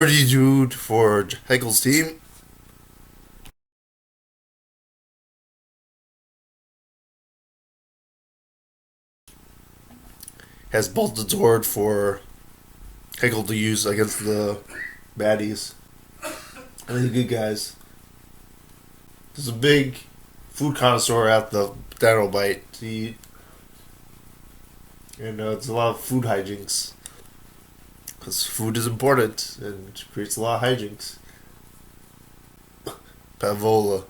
Pretty dude for Hegel's team. Has bolted sword for Hegel to use against the baddies and the good guys. There's a big food connoisseur at the Dino Bite to eat, and it's a lot of food hijinks because food is important and creates a lot of hijinks. Pavola.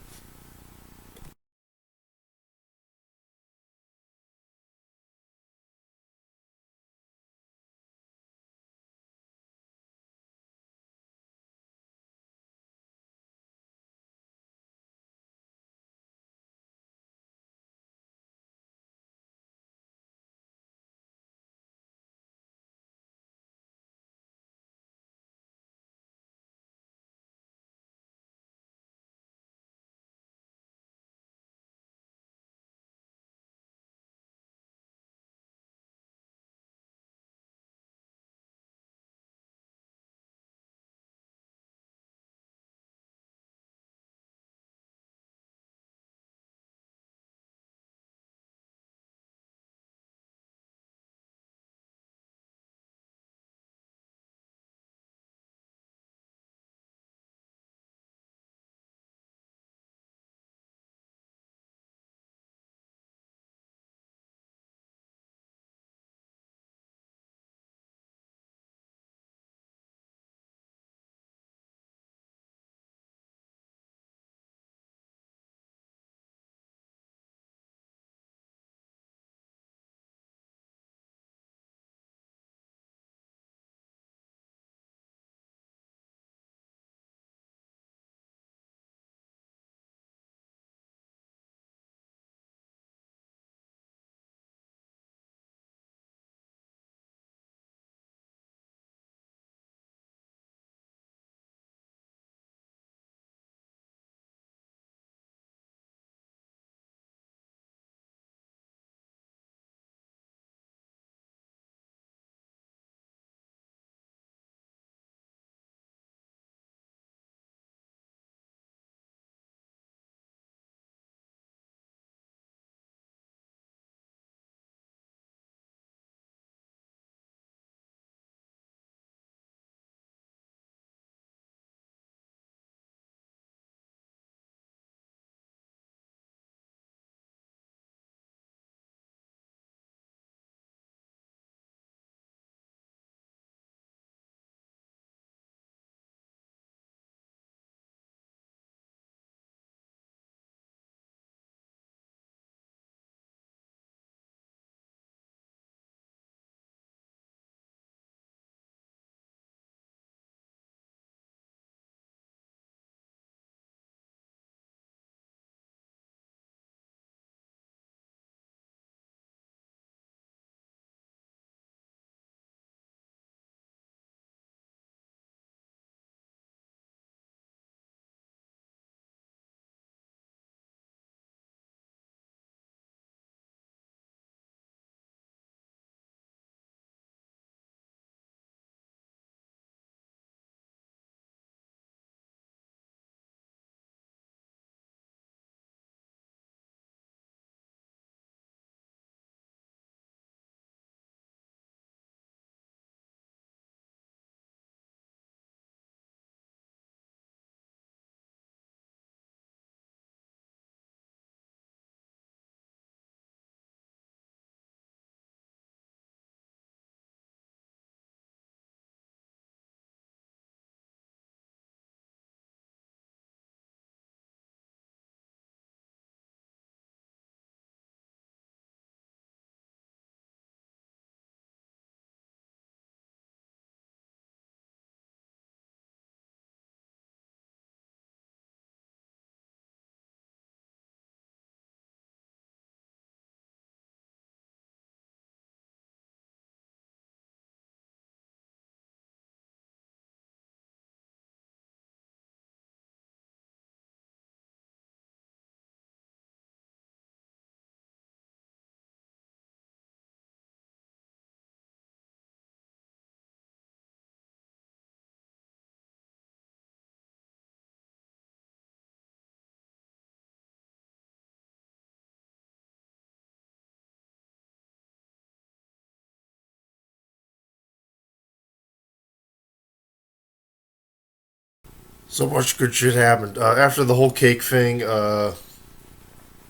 So much good shit happened. After the whole cake thing,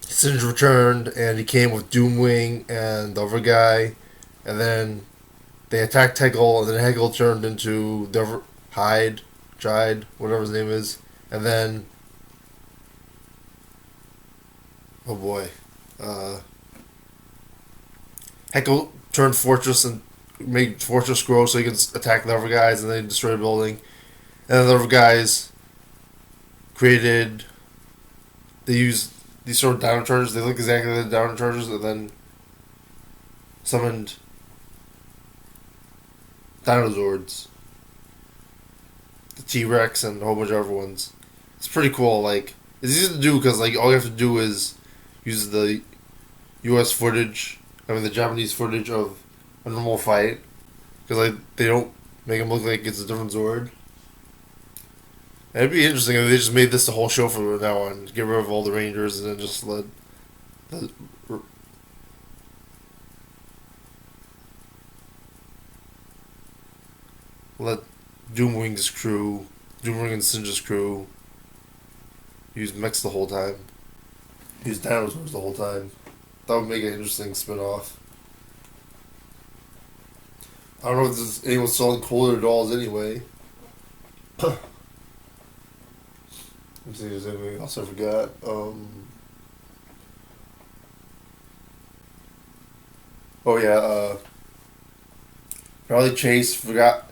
Singe returned and he came with Doomwing and the other guy, and then they attacked Hegel, and then Hegel turned into the other Hyde, Jide, whatever his name is, and then oh boy, uh, Hegel turned Fortress and made Fortress grow so he could attack the other guys, and then destroy the building, and then the other guys created. They used these sort of Dino Chargers. They look exactly like the Dino Chargers, and then summoned Dinozords, the T Rex, and a whole bunch of other ones. It's pretty cool. Like it's easy to do because like all you have to do is use the U.S. footage. I mean the Japanese footage of a normal fight because like they don't make them look like it's a different Zord. And it'd be interesting if they just made this the whole show from now on. Get rid of all the Rangers and then just the let Doomwing's crew, Doomwing and Singe's crew, use mechs the whole time. Use dinosaurs the whole time. That would make an interesting spin off. I don't know if this, anyone's selling cooler dolls anyway. Let's see if there's anything else I forgot. Oh yeah, Charlie Chase forgot.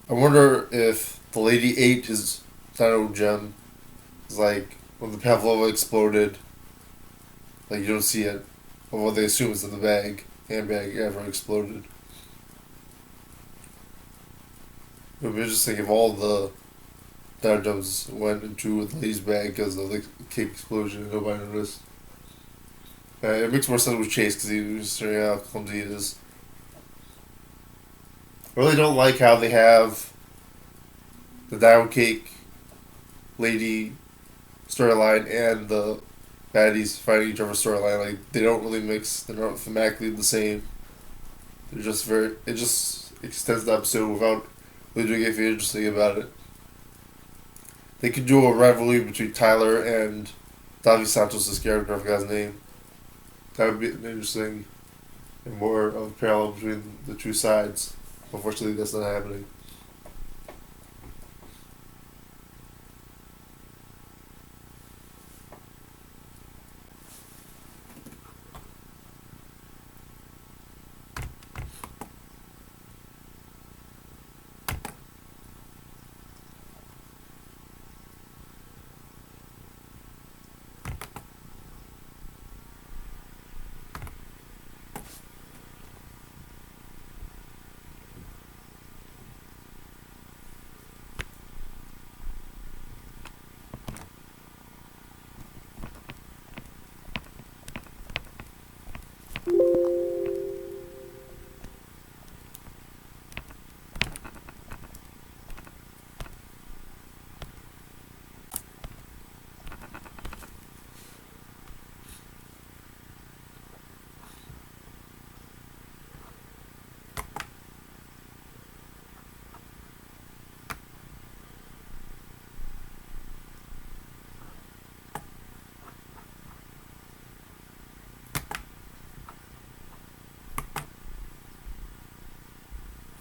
I wonder if the lady ate his Dino gem. It's like when the Pavlova exploded, like you don't see it. But what they assume is that the handbag ever exploded. It would be interesting if all the Dino gems went into the lady's bag because of the cake explosion and nobody noticed. It makes more sense with Chase because he was showing how clumsy it is. I really don't like how they have the Dino Cake lady storyline and the baddies fighting each other storyline. Like they don't really mix. They're not thematically the same. They're just very. It just extends the episode without really doing anything interesting about it. They could do a rivalry between Tyler and Davi Santos' character. I forgot his name. That would be an interesting and more of a parallel between the two sides. Unfortunately, that's not happening.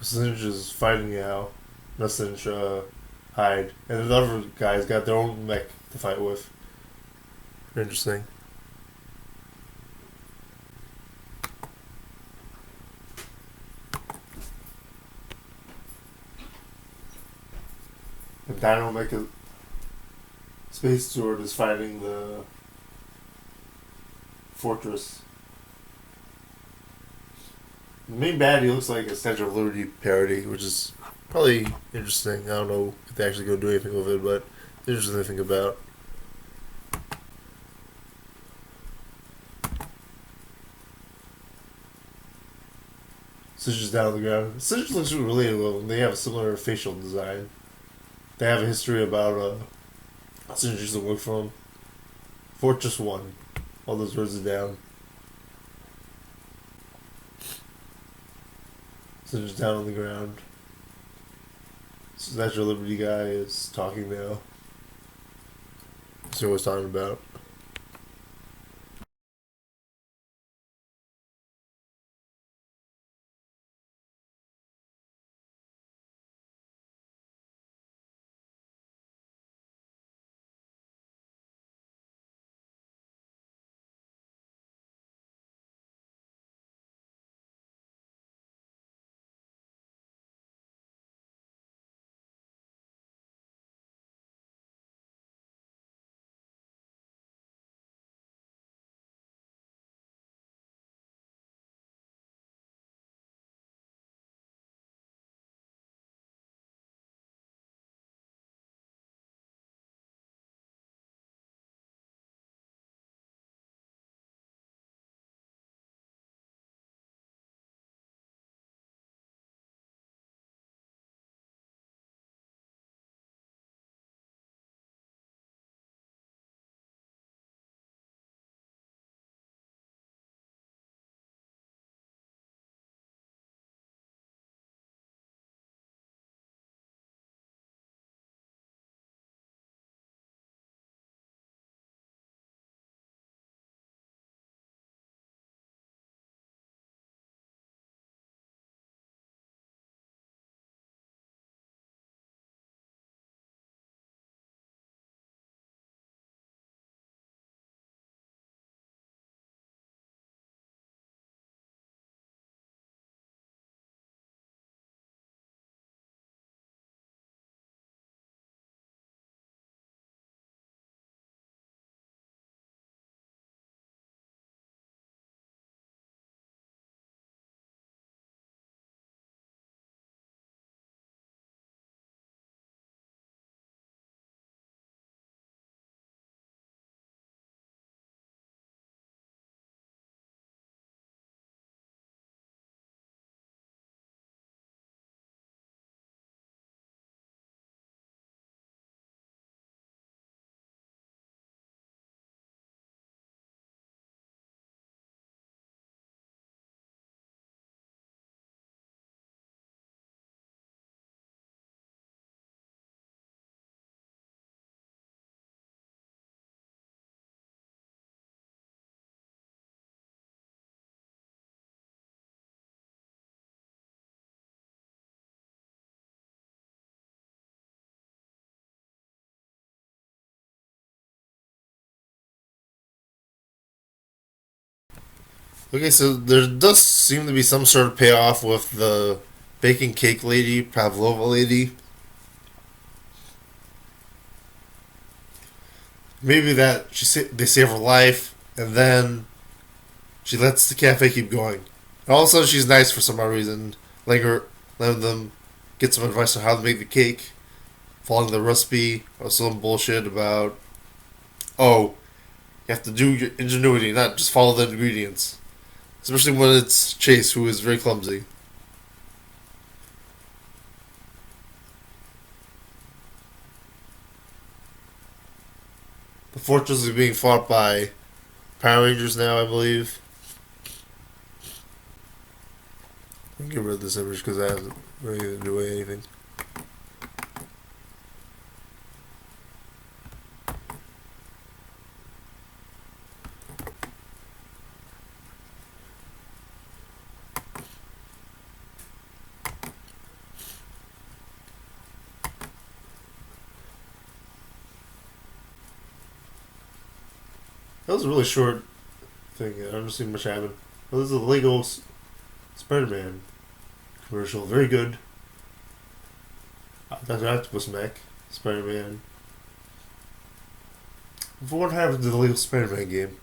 Singe is fighting now. Singe, Hyde. And the other guys got their own mech to fight with. Interesting. And Dino Mecha Space Sword is fighting the Fortress. The main baddie looks like a Statue of Liberty parody, which is probably interesting. I don't know if they're actually going to do anything with it, but it's interesting to think about. Singe down on the ground. Singe looks really relatable, and they have a similar facial design. They have a history about Singe used to work for them. Fortress 1. All those words are down. Singe down on the ground. Statue of Liberty guy is talking now. See what I was talking about. Okay, so there does seem to be some sort of payoff with the baking cake lady, Pavlova lady. Maybe that they save her life, and then she lets the cafe keep going. And also, she's nice for some odd reason, letting them get some advice on how to make the cake, following the recipe, or some bullshit about oh, you have to do your ingenuity, not just follow the ingredients. Especially when it's Chase, who is very clumsy. The fortress is being fought by Power Rangers now, I believe. I'll get rid of this image because I haven't really do anything. That was a really short thing. I don't see much happen. Well, this is a Lego Spider-Man commercial. Very good. Dr. Octopus Mech, Spider-Man. What happened to the Lego Spider-Man game?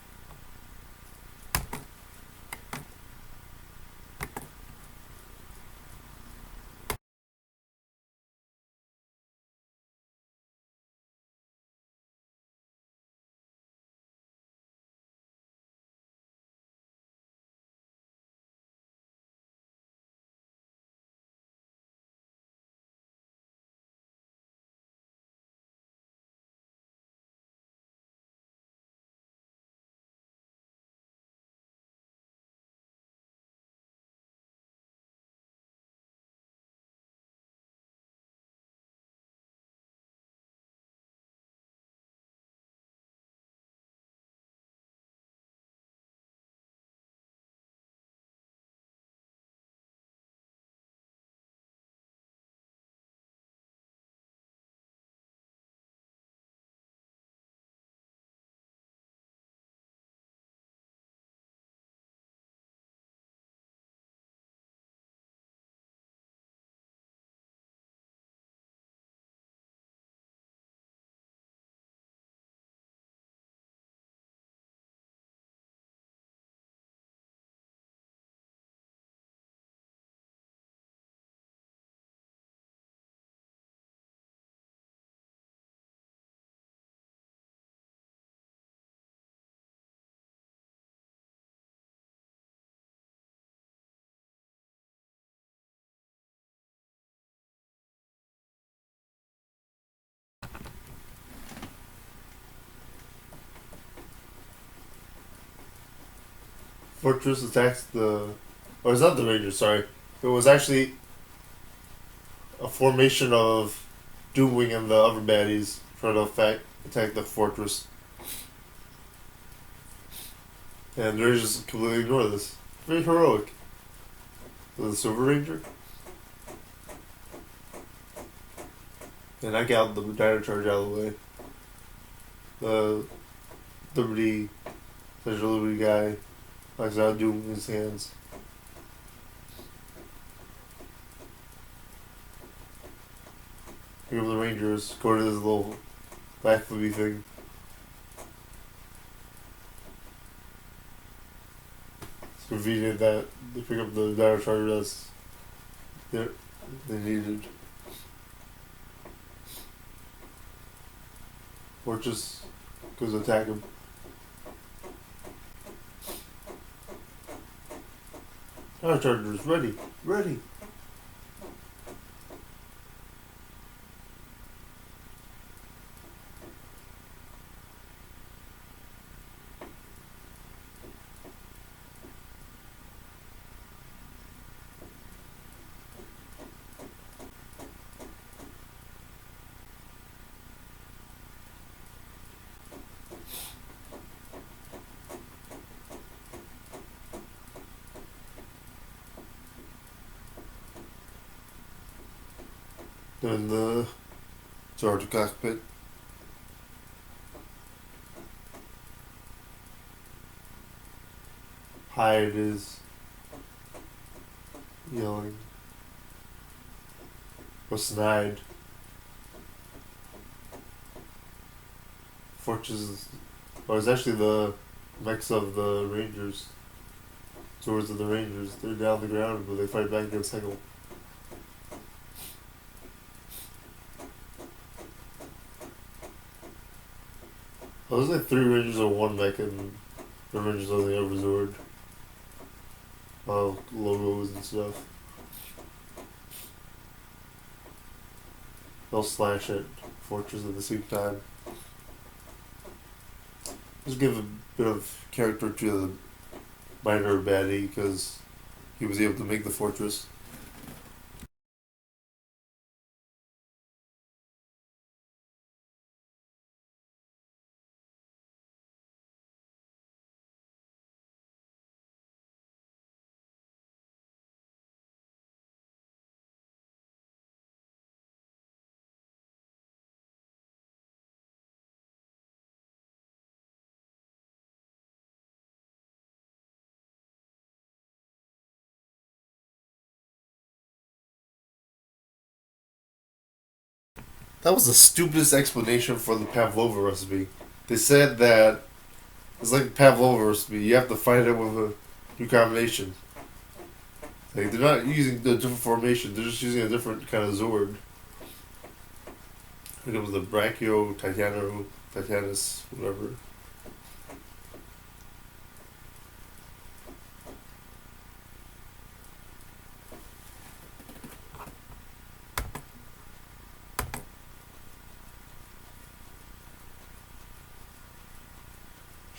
Fortress attacks the. Or it's not the Rangers, sorry. It was actually a formation of Doomwing and the other baddies trying to attack the fortress. And the Rangers completely ignore this. Very heroic. The Silver Ranger. And I got the Dino Charge out of the way. The Liberty, there's a Liberty guy, likes out doing his hands. Here come the Rangers, go to this little backflippy thing. It's convenient that they pick up the Dino Charge that's they needed. Or just goes to attack him. Dino Chargers, ready, ready. In the Georgia cockpit. Hyde is yelling. Or snide. Fortress, or it's actually the mechs of the Rangers. Swords of the Rangers. They're down the ground, but they fight back against Hegel. Oh, there's like 3 Rangers on one mech and the Rangers on the other Zord. Logos and stuff. They'll slash at Fortress at the same time. Just give a bit of character to the minor baddie because he was able to make the fortress. That was the stupidest explanation for the pavlova recipe. They said that it's like the pavlova recipe. You have to find it with a new combination. Like they're not using the different formation. They're just using a different kind of Zord. I think it was the Brachio, Titano, Titanus, whatever.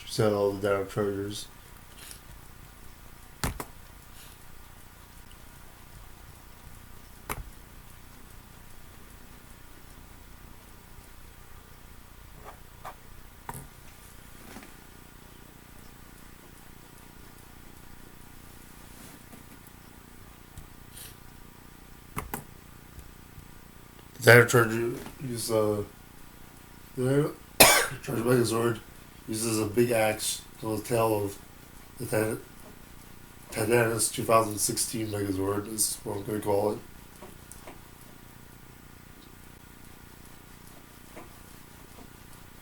She said all the Dino Chargers. The Dino Charger uses the Charger Megazord uses a big axe on the tail of the Titanus 2016 Megazord is what I'm going to call it.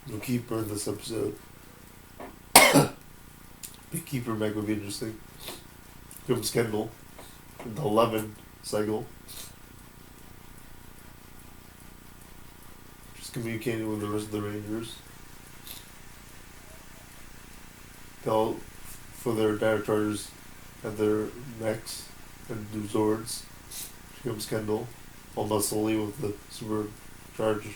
No keeper in this episode. Big keeper mech would be interesting. Here comes Kendall in the 11 cycle. Just communicating with the rest of the Rangers. They'll, for their Dino Chargers and their mechs and do Zords. Here comes Kendall, all muscly with the super charged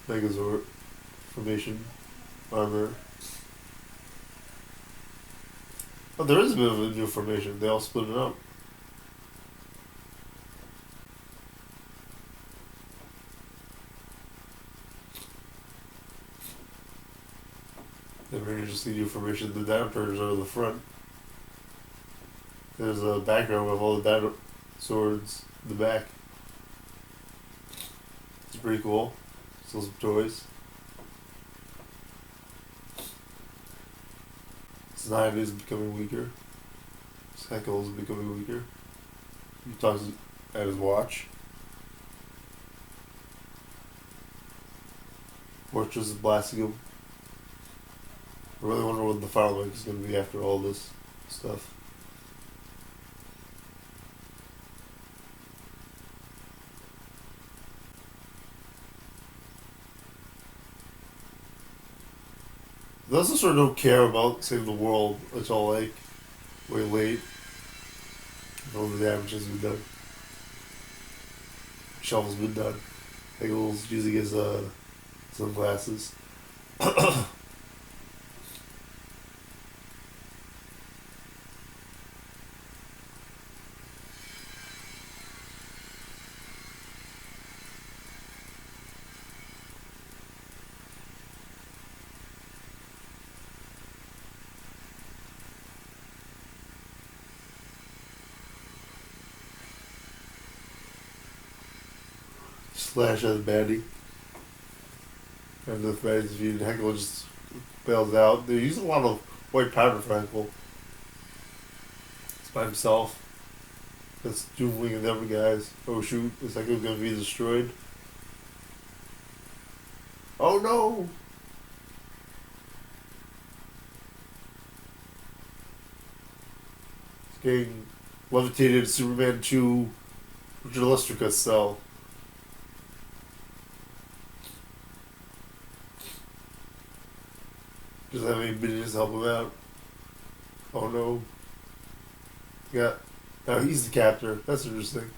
Megazord formation armor. Oh, there is a bit of a new formation. They all split it up. The very interesting new formation. The dinosaurs are in the front. There's a background with all the dinosaurs in the back. It's pretty cool. Still some toys. Snide is becoming weaker. Heckle is becoming weaker. He talks at his watch. Fortress is blasting him. I really wonder what the final rank is going to be after all this stuff. They also sort of don't care about saving the world. It's all like way late. All the damage has been done. Shovel's been done. Hegel's using his sunglasses. Slash at the baddie. And the baddie's defeated. Heckle just bails out. They're using a lot of white powder for Heckle. It's by himself. That's dueling and the other guys. Oh shoot, is Heckle gonna be destroyed? Oh no! He's getting levitated Superman 2 Richard Lustrica cell. Just have any minions help him out. Oh no. Yeah. Now he's the captor. That's interesting.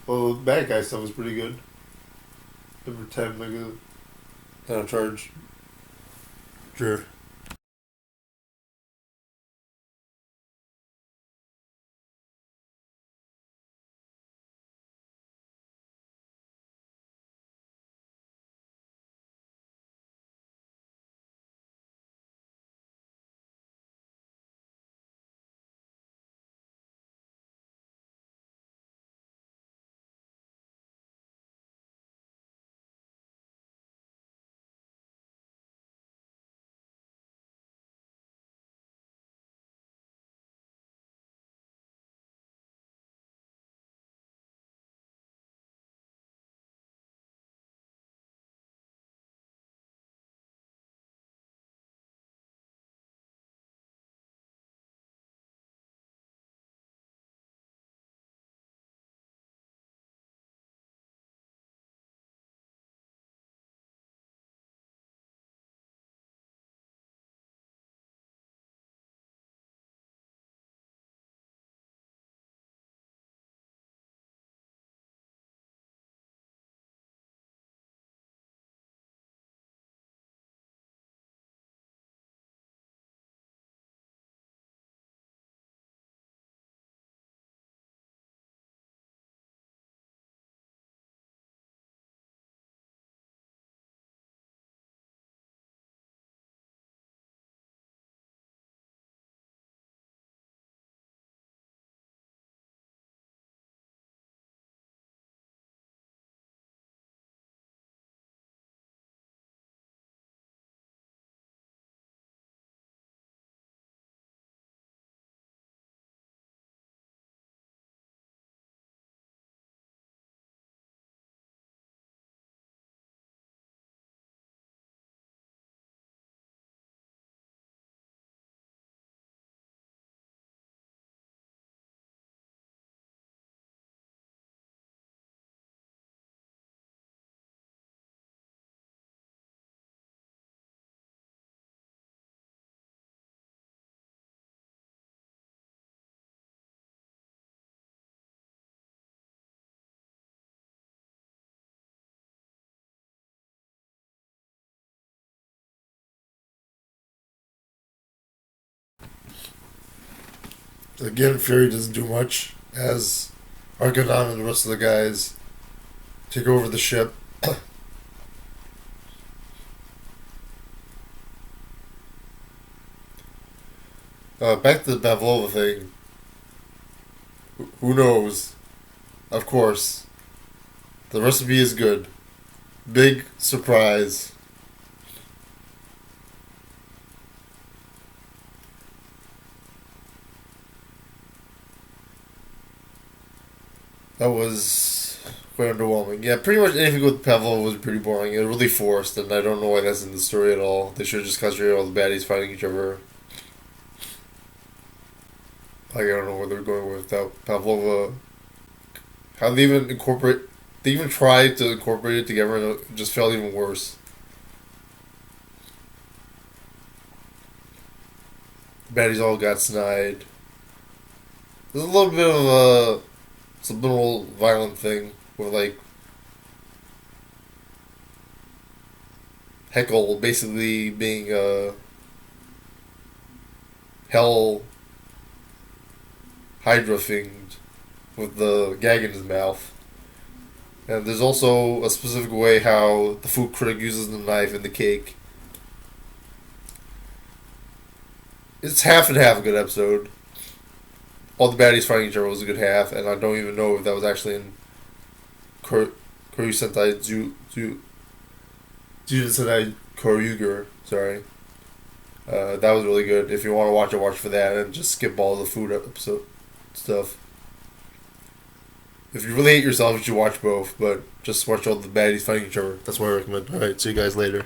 Well, the bad guy stuff is pretty good. Number 10, like a kind of charge. Sure. Again, Fury doesn't do much as Argonon and the rest of the guys take over the ship. Back to the Pavlova thing. Who knows? Of course, the recipe is good. Big surprise. That was quite underwhelming. Yeah, pretty much anything with Pavlova was pretty boring. It was really forced, and I don't know why that's in the story at all. They should have just concentrated on all the baddies fighting each other. Like, I don't know where they're going with that. Pavlova. How they even incorporate. They even tried to incorporate it together, and it just felt even worse. The baddies all got snide. There's a little bit of a subliminal violent thing with, like, Heckle basically being hell Hydra thinged with the gag in his mouth. And there's also a specific way how the food critic uses the knife in the cake. It's half and half a good episode. All the baddies fighting each other was a good half, and I don't even know if that was actually in Koryu Sentai Sentai Koryuger. Sorry. That was really good. If you want to watch for that, and just skip all the food episode stuff. If you really hate yourself, you should watch both, but just watch all the baddies fighting each other. That's what I recommend. Alright, see you guys later.